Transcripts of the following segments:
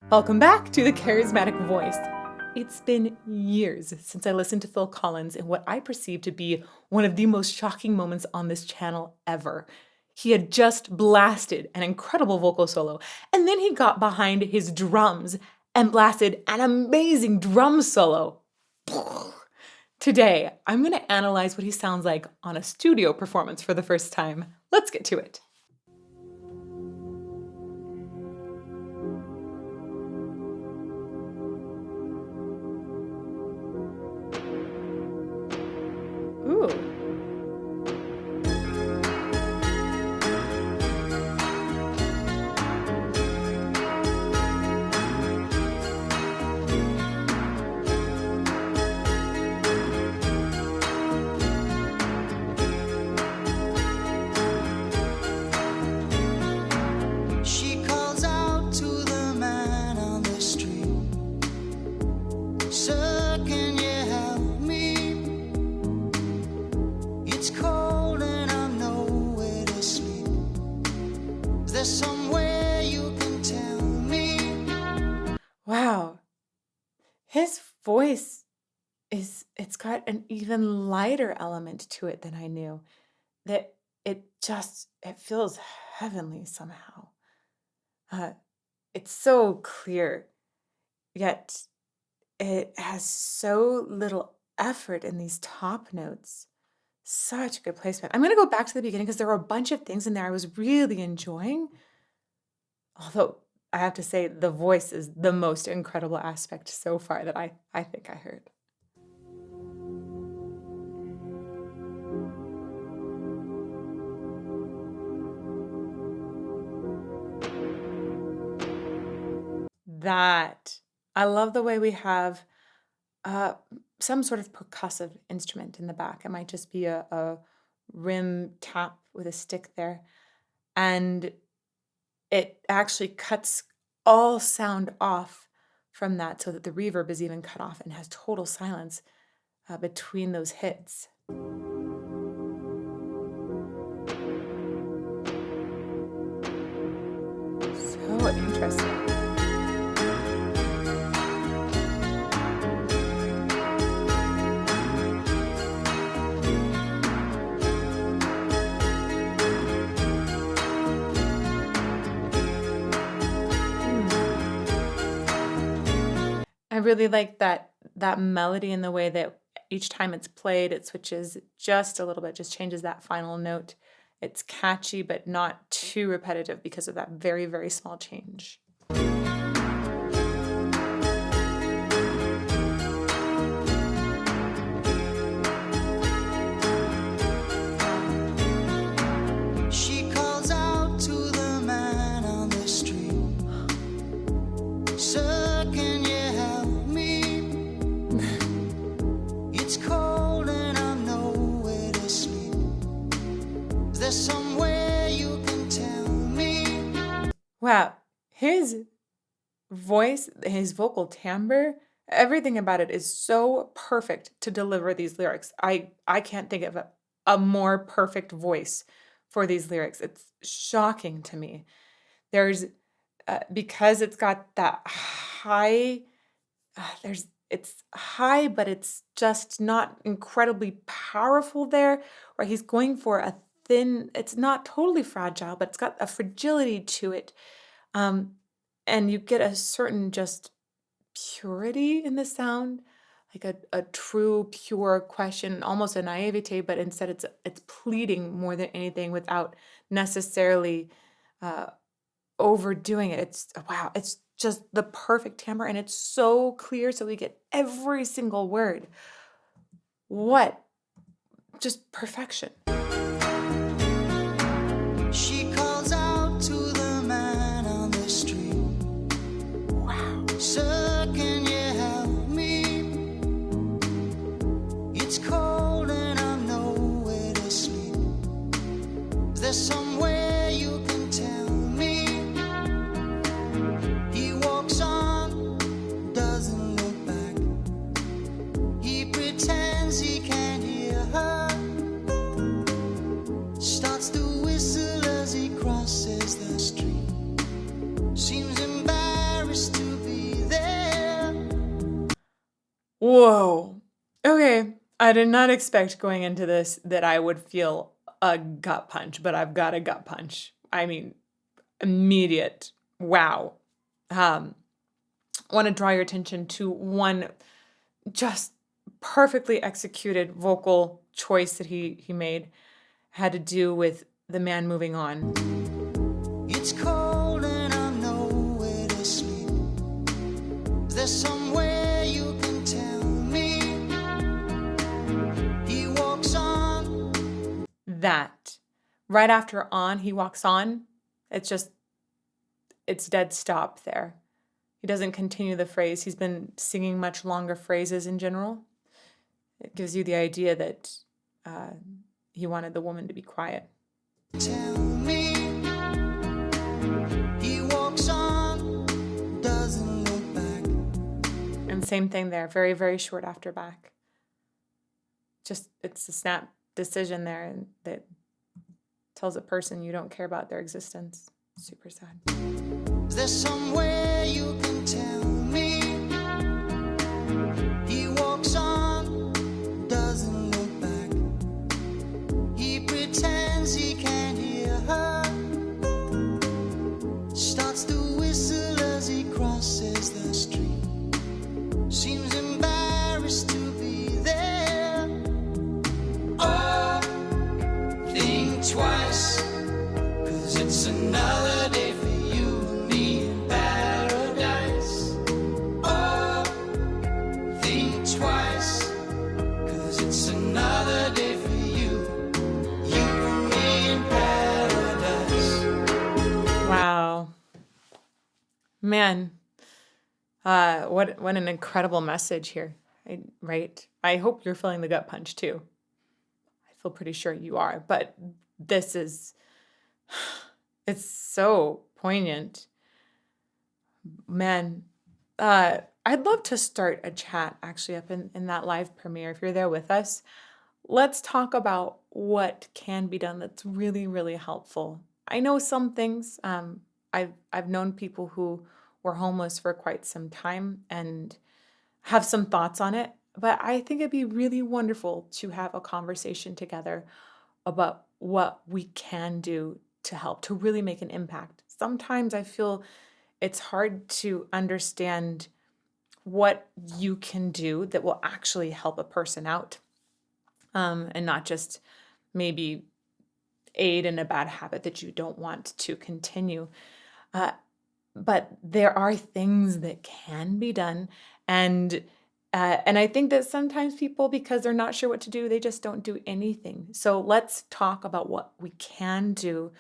Welcome back to the Charismatic Voice. It's been years since I listened to Phil Collins in what I perceive to be one of the most shocking moments on this channel ever. He had just blasted an incredible vocal solo, and then he got behind his drums and blasted an amazing drum solo. Today, I'm going to analyze what he sounds like on a studio performance for the first time. Let's get to it. Ooh. She calls out to the man on the street, "Sir, can you help me? It's cold and I'm nowhere to sleep. Is there somewhere you can tell me?" Wow. His voice it's got an even lighter element to it than I knew. That it feels heavenly somehow. Uh, it's so clear, yet it has so little effort in these top notes. Such good placement. I'm gonna go back to the beginning because there were a bunch of things in there I was really enjoying. Although I have to say the voice is the most incredible aspect so far that I think I heard. That I love the way we have uh, some sort of percussive instrument in the back. It might just be a rim tap with a stick there. And it actually cuts all sound off from that so that the reverb is even cut off and has total silence between those hits. So interesting. I really like that melody in the way that each time it's played, it switches just a little bit, just changes that final note. It's catchy, but not too repetitive because of that very, very small change. She calls out to the man on the street, "Sir, can you help me? It's cold and I'm nowhere to sleep. Is there somewhere you can tell me?" Wow, his voice, his vocal timbre, everything about it is so perfect to deliver these lyrics. I can't think of a more perfect voice for these lyrics. It's shocking to me. There's because it's got that high it's high, but it's just not incredibly powerful there, or he's going for a thin, it's not totally fragile, but it's got a fragility to it. Um, and you get a certain just purity in the sound, like a true, pure question, almost a naivete, but instead it's pleading more than anything without necessarily uh, overdoing it. It's wow, it's just the perfect timbre and it's so clear so we get every single word. What just perfection. She calls out to the man on the street, Wow. "Sir, can you help me? It's cold and I'm nowhere to sleep. Is there somewhere you can tell me?" He walks on, doesn't look back. He pretends he can't hear her, starts to whistle as he crosses the street. Seems embarrassed to Whoa. Okay. I did not expect going into this that I would feel a gut punch, but I've got a gut punch. I mean, immediate. Wow. Um, want to draw your attention to one just perfectly executed vocal choice that he made. Had to do with the man moving on. It's cold and I'm nowhere to sleep. Is there somewhere you can tell me? He walks on. That. Right after on, he walks on. It's dead stop there. He doesn't continue the phrase. He's been singing much longer phrases in general. It gives you the idea that he wanted the woman to be quiet. Tell me. He walks on, doesn't look back. And same thing there, very, very short after back. Just, it's a snap decision there that tells a person you don't care about their existence. Super sad. Is there somewhere you can tell me? He walks on, doesn't look back. He pretends he can't hear her. Starts to whistle as he crosses the street. Seems embarrassed to be there. Oh, think twice, 'cause it's another day for you and me in paradise. Oh, think twice, 'cause it's another day for you and me in paradise. Wow. Man, what an incredible message here, right? I hope you're feeling the gut punch too. I feel pretty sure you are, but this is, it's so poignant. Man, I'd love to start a chat actually up in that live premiere. If you're there with us, let's talk about what can be done that's really, really helpful. I know some things. I've known people who were homeless for quite some time and have some thoughts on it, but I think it'd be really wonderful to have a conversation together about what we can do to help, to really make an impact. Sometimes I feel it's hard to understand what you can do that will actually help a person out, and not just maybe aid in a bad habit that you don't want to continue. Uh, but there are things that can be done, and I think that sometimes people, because they're not sure what to do, they just don't do anything. So let's talk about what we can do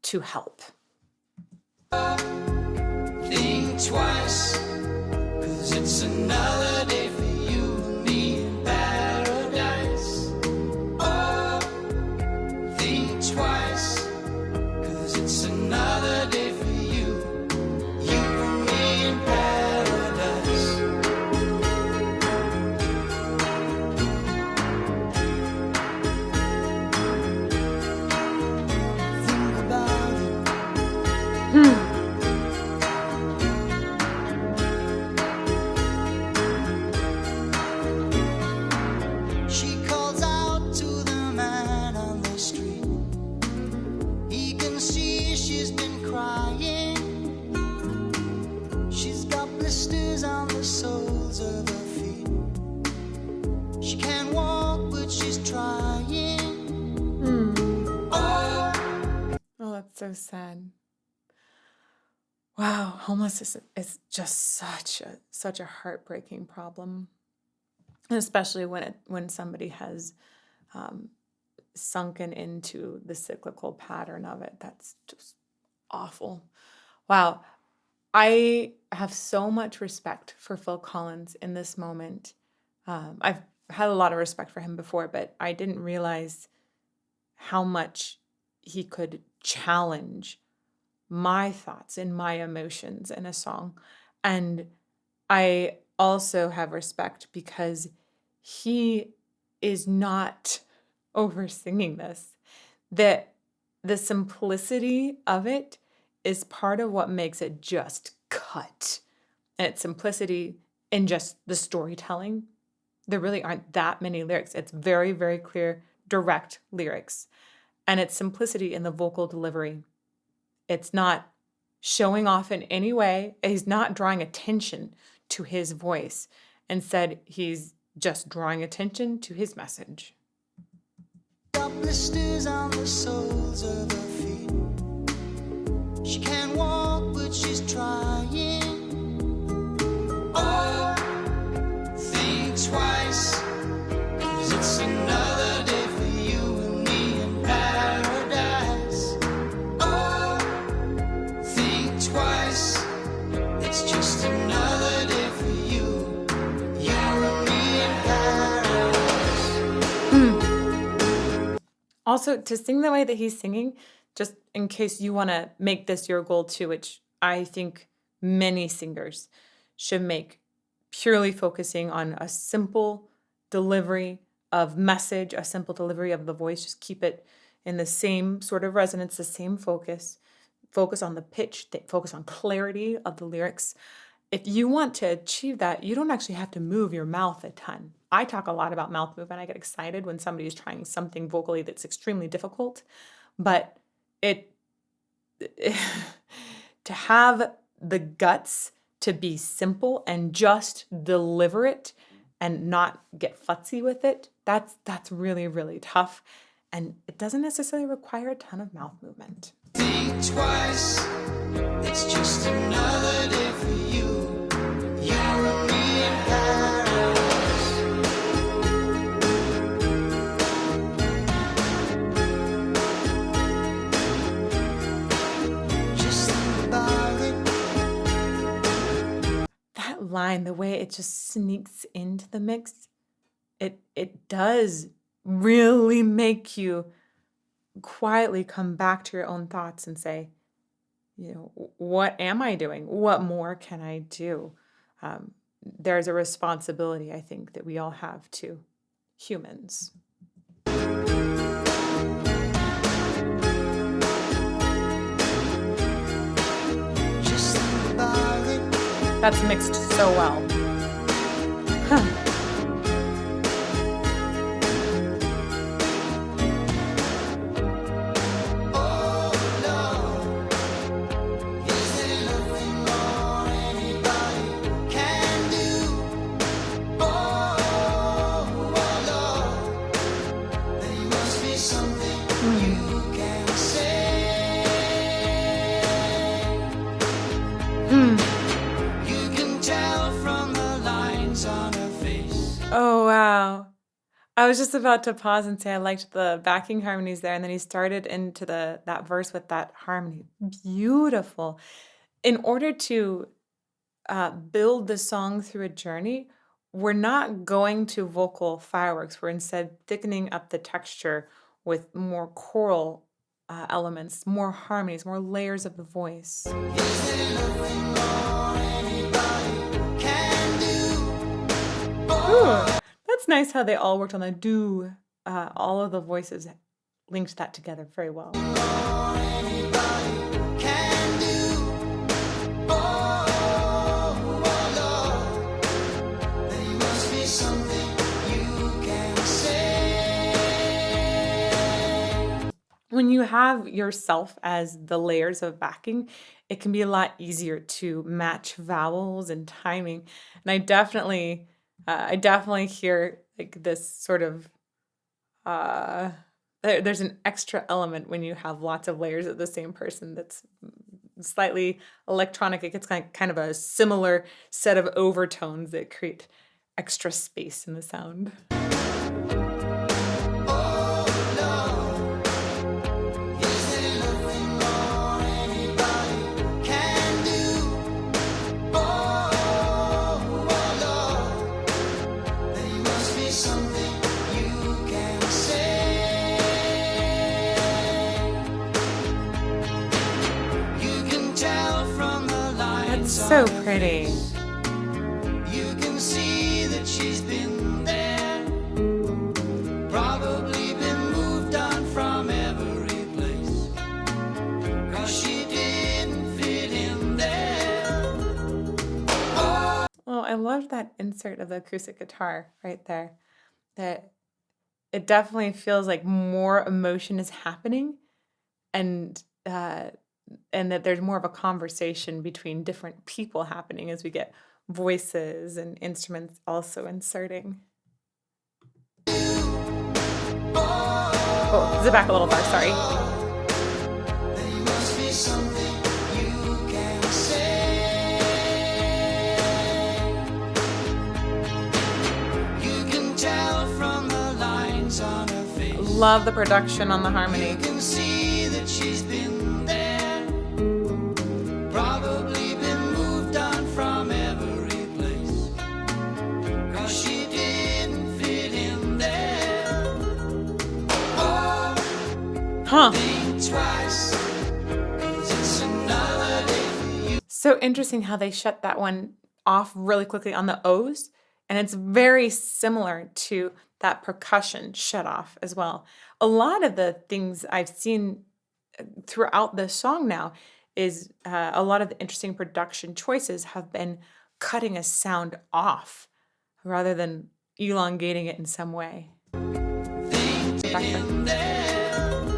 to help. Think twice, 'cause it's another day for you and me in paradise. Oh, think twice, 'cause it's another day for you and me in paradise. Think about it. She calls out to the man on the street. He can see she's been crying. She's got blisters on the soles of her feet. She can't walk, but she's trying. Oh, Oh, that's so sad. Wow, homelessness is just such a heartbreaking problem, and especially when somebody has sunken into the cyclical pattern of it. That's just awful. Wow, I have so much respect for Phil Collins in this moment. I've had a lot of respect for him before, but I didn't realize how much he could challenge my thoughts and my emotions in a song. And I also have respect because he is not over singing this. That the simplicity of it is part of what makes it just cut. And it's simplicity in just the storytelling There really aren't that many lyrics. It's very, very clear, direct lyrics. And it's simplicity in the vocal delivery. It's not showing off in any way. He's not drawing attention to his voice. Instead, he's just drawing attention to his message. Got blisters on the soles of her feet. She can't walk, but she's trying. Oh, think twice, 'cause it's another day for you and me in paradise. Oh, think twice, it's just another day for you and me in paradise. Also, to sing the way that he's singing, just in case you want to make this your goal too, which I think many singers should make, purely focusing on a simple delivery of message, a simple delivery of the voice. Just keep it in the same sort of resonance, the same focus. Focus on the pitch, focus on clarity of the lyrics. If you want to achieve that, you don't actually have to move your mouth a ton. I talk a lot about mouth movement. I get excited when somebody is trying something vocally that's extremely difficult, but to have the guts to be simple and just deliver it and not get futzy with it, that's really, really tough. And it doesn't necessarily require a ton of mouth movement. Think twice, it's just another day for you and me in paradise. Just think about it. That line, the way it just sneaks into the mix, it does really make you quietly come back to your own thoughts and say, what am I doing? What more can I do? There's a responsibility, I think, that we all have to humans. Just think about it. That's mixed so well. Huh. Oh Lord, is there nothing more anybody can do? Oh Lord, there must be something you can say. You can tell from the lines on her face. Oh, wow. I was just about to pause and say I liked the backing harmonies there, and then he started into that verse with that harmony. Beautiful. In order to build the song through a journey, we're not going to vocal fireworks. We're instead thickening up the texture with more choral elements, more harmonies, more layers of the voice. Is there nothing more anybody can do? Ooh, that's nice how they all worked on the do. All of the voices linked that together very well. More anybody can do. Oh Lord, there must be something you can say. When you have yourself as the layers of backing, it can be a lot easier to match vowels and timing. And I definitely hear like this sort of there's an extra element when you have lots of layers of the same person that's slightly electronic. It gets kind of a similar set of overtones that create extra space in the sound. Oh Lord, is there nothing more anybody can do? Oh Lord, there must be something you can say. You can tell from the lines. That's so pretty. You can see that she's been there, probably been moved on from every place, 'cause she didn't fit in there. Oh, I loved that insert of the acoustic guitar right there. That it definitely feels like more emotion is happening, and uh, and that there's more of a conversation between different people happening as we get voices and instruments also inserting. Oh, zip back a little far, sorry. There must be something you can say. You can tell from the lines on her face. Love the production on the harmony. You can see that she's been there, probably been moved on from every place, 'cause she didn't fit in there. Oh, Huh. think twice, 'cause it's another day for you. So interesting how they shut that one off really quickly on the O's. And it's very similar to that percussion shut off as well. A lot of the things I've seen throughout the song now is a lot of the interesting production choices have been cutting a sound off rather than elongating it in some way. Think Back there. in there.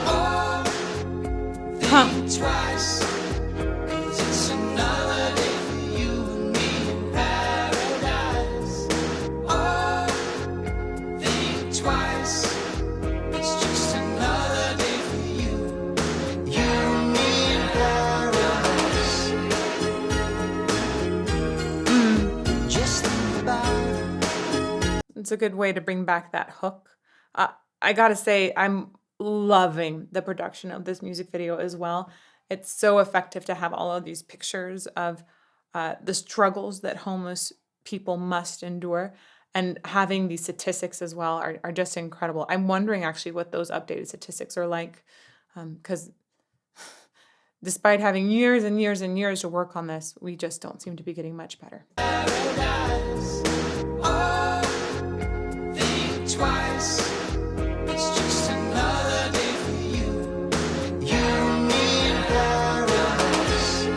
Oh, Huh. think twice, 'cause it's another day for you and me in paradise. Oh, think twice, it's just another day for you and me in paradise. Just think about it. It's a good way to bring back that hook. I gotta say, I'm loving the production of this music video as well. It's so effective to have all of these pictures of the struggles that homeless people must endure. And having these statistics as well are just incredible. I'm wondering actually what those updated statistics are like. Because despite having years and years and years to work on this, we just don't seem to be getting much better. Paradise. Oh, think twice. It's just another day for you and me in paradise.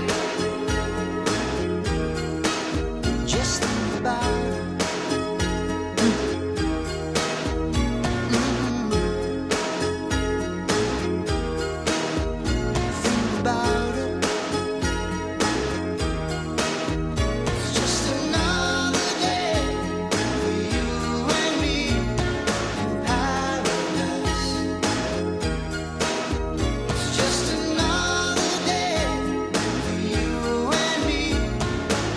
Just think about it. Think about it. It's just another day for you and me in paradise. It's just another day for you and me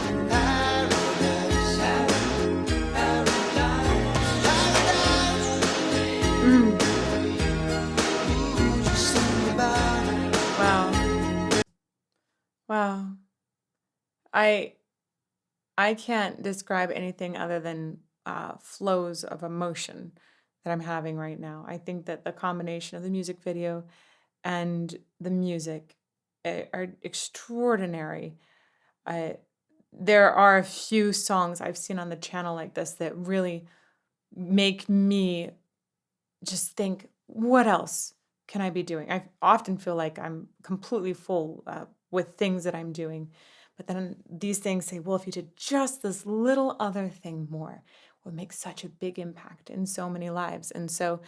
in paradise. Paradise. Mm, Ooh, just think about it. wow. Wow. I can't describe anything other than flows of emotion that I'm having right now. I think that the combination of the music video and the music are extraordinary. I, there are a few songs I've seen on the channel like this that really make me just think, what else can I be doing? I often feel like I'm completely full with things that I'm doing. But then these things say, well, if you did just this little other thing more, would make such a big impact in so many lives. And so,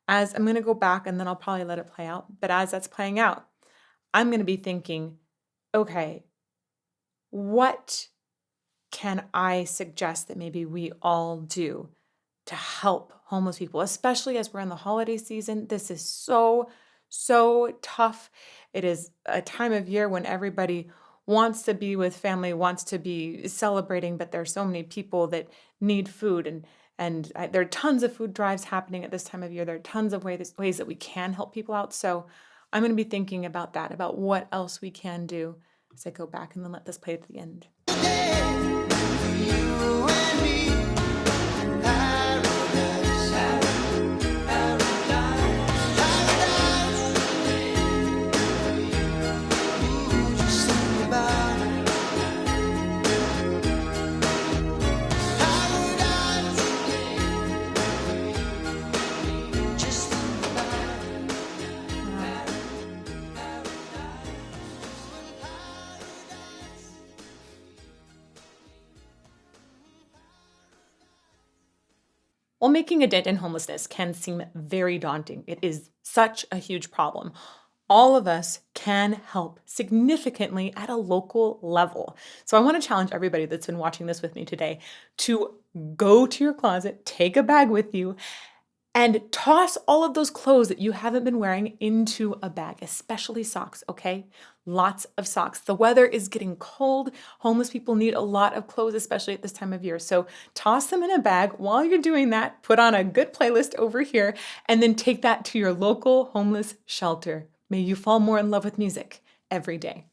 as I'm going to go back and then I'll probably let it play out. But as that's playing out, I'm going to be thinking, okay, what can I suggest that maybe we all do to help homeless people, especially as we're in the holiday season? This is so, so tough. It is a time of year when everybody wants to be with family, wants to be celebrating, but there's so many people that need food, and there are tons of food drives happening at this time of year. There are tons of ways that we can help people out. So I'm going to be thinking about that, about what else we can do as I go back and then let this play at the end. While making a dent in homelessness can seem very daunting, it is such a huge problem. All of us can help significantly at a local level. So I want to challenge everybody that's been watching this with me today to go to your closet, take a bag with you, and toss all of those clothes that you haven't been wearing into a bag, especially socks, okay? Lots of socks. The weather is getting cold. Homeless people need a lot of clothes, especially at this time of year. So toss them in a bag. While you're doing that, put on a good playlist over here and then take that to your local homeless shelter. May you fall more in love with music every day.